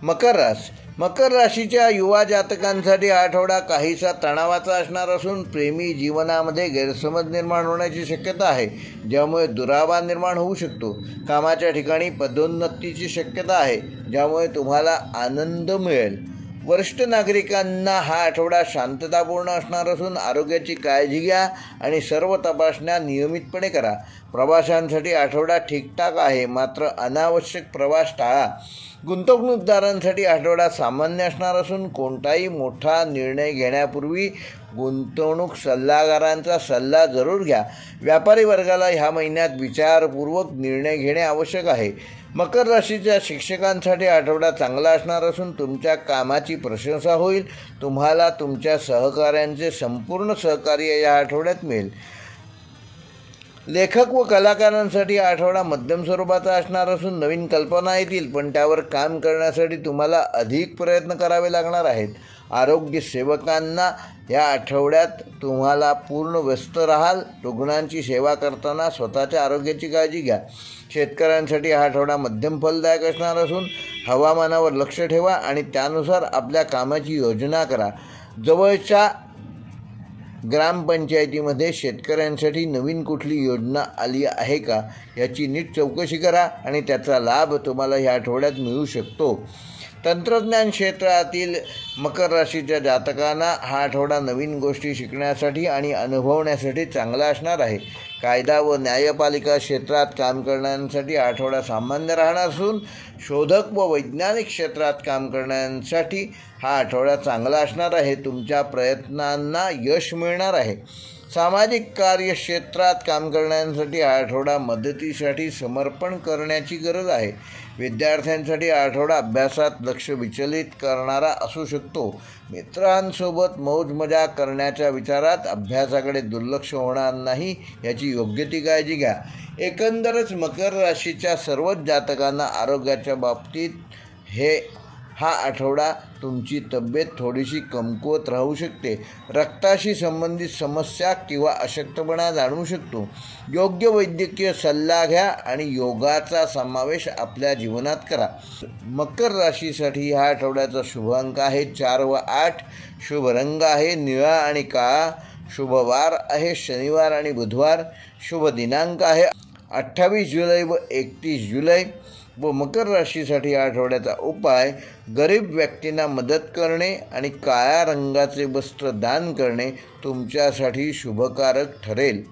मकर राशीच्या युवा जातकांसाठी हा आठवडा काहीसा तणावाचा असणार असून प्रेमी जीवनामध्ये गैरसमज निर्माण होण्याची शक्यता आहे, ज्यामुळे दुरावा निर्माण होऊ शकतो. कामाच्या ठिकाणी पदोन्नतीची शक्यता आहे, ज्यामुळे तुम्हाला आनंद मिळेल. वरिष्ठ नागरिकांना हा आठवडा शांततापूर्ण असणार असून आरोग्याची काळजी घ्या आणि सर्व तपासण्या नियमितपणे करा. प्रवाशांसाठी आठवडा ठीकठाक आहे, मात्र अनावश्यक प्रवास टाळा. गुंतवणूकदारांसाठी आठवडा सामान्य असणार असून कोणताही मोठा निर्णय घेण्यापूर्वी गुंतवणूक सल्लागारांचा सल्ला जरूर घ्या. व्यापारी वर्गाला ह्या महिन्यात विचारपूर्वक निर्णय घेणे आवश्यक आहे. मकर राशीच्या शिक्षकांसाठी आठवडा चांगला असणार असून तुमच्या कामाची प्रशंसा होईल. तुम्हाला तुमच्या सहकाऱ्यांचे संपूर्ण सहकार्य या आठवड्यात मिळेल. लेखक व कलाकारांसाठी आठवडा मध्यम स्वरूपाचा असणार असून नवीन कल्पना येतील, पण त्यावर काम करण्यासाठी तुम्हाला अधिक प्रयत्न करावे लागणार आहेत. आरोग्य सेवकांना या आठवड्यात तुम्हाला पूर्ण व्यस्त राहाल. रुग्णांची सेवा करताना स्वतःच्या आरोग्याची काळजी घ्या. शेतकऱ्यांसाठी हा आठवडा मध्यम फलदायक असणार असून हवामानावर लक्ष ठेवा आणि त्यानुसार आपल्या कामाची योजना करा. जवळच्या ग्रामपंचायतीमध्ये शेतकऱ्यांसाठी नवीन कुठली योजना आली आहे का याची नीट चौकशी करा आणि त्याचा लाभ तुम्हाला ह्या आठवड्यात मिळू शकतो. तंत्रज्ञान क्षेत्रातील मकर राशीच्या जातकांना हा आठवडा नवीन गोष्टी शिकण्यासाठी आणि अनुभवण्यासाठी चांगला असणार आहे. कायदा व न्यायपालिका क्षेत्रात काम करण्यासाठी आठवडा सामान्य राहणार असून शोधक व वैज्ञानिक क्षेत्रात काम करण्यासाठी हा आठवडा चांगला असणार आहे. तुमच्या प्रयत्नांना यश मिळणार आहे. सामाजिक कार्यक्षेत्रात काम करण्यासाठी हा आठवडा मदतीसाठी समर्पण करण्याची गरज आहे. विद्यार्थ्यांसाठी हा आठवडा अभ्यासात लक्ष विचलित करणारा असू शकतो. मित्रांसोबत मौज मजा करण्याच्या विचारात अभ्यासाकडे दुर्लक्ष होणार नाही याची योग्य ती काळजी घ्या. एकंदरच मकर राशीच्या सर्वच जातकांना आरोग्याच्या बाबतीत हा आठवडा तुमची तब्येत थोडीशी कमकुवत राहू शकते. रक्ताशी संबंधित समस्या किंवा अशक्तपणा जाणवू शकतो. योग्य वैद्यकीय सल्ला घ्या आणि योगाचा समावेश आपल्या जीवनात करा. मकर राशीसाठी ह्या आठवड्याचा शुभ अंक आहे 4 व 8. शुभ रंग आहे निळा आणि काळा. शुभ वार आहे शनिवार आणि बुधवार. शुभ दिनांक आहे 28 जुलै व 31 जुलै. व मकर राशीसाठी आठवड्याचा उपाय गरीब व्यक्तींना मदत करणे आणि काळ्या रंगाचे वस्त्र दान करणे तुमच्यासाठी शुभकारक ठरेल.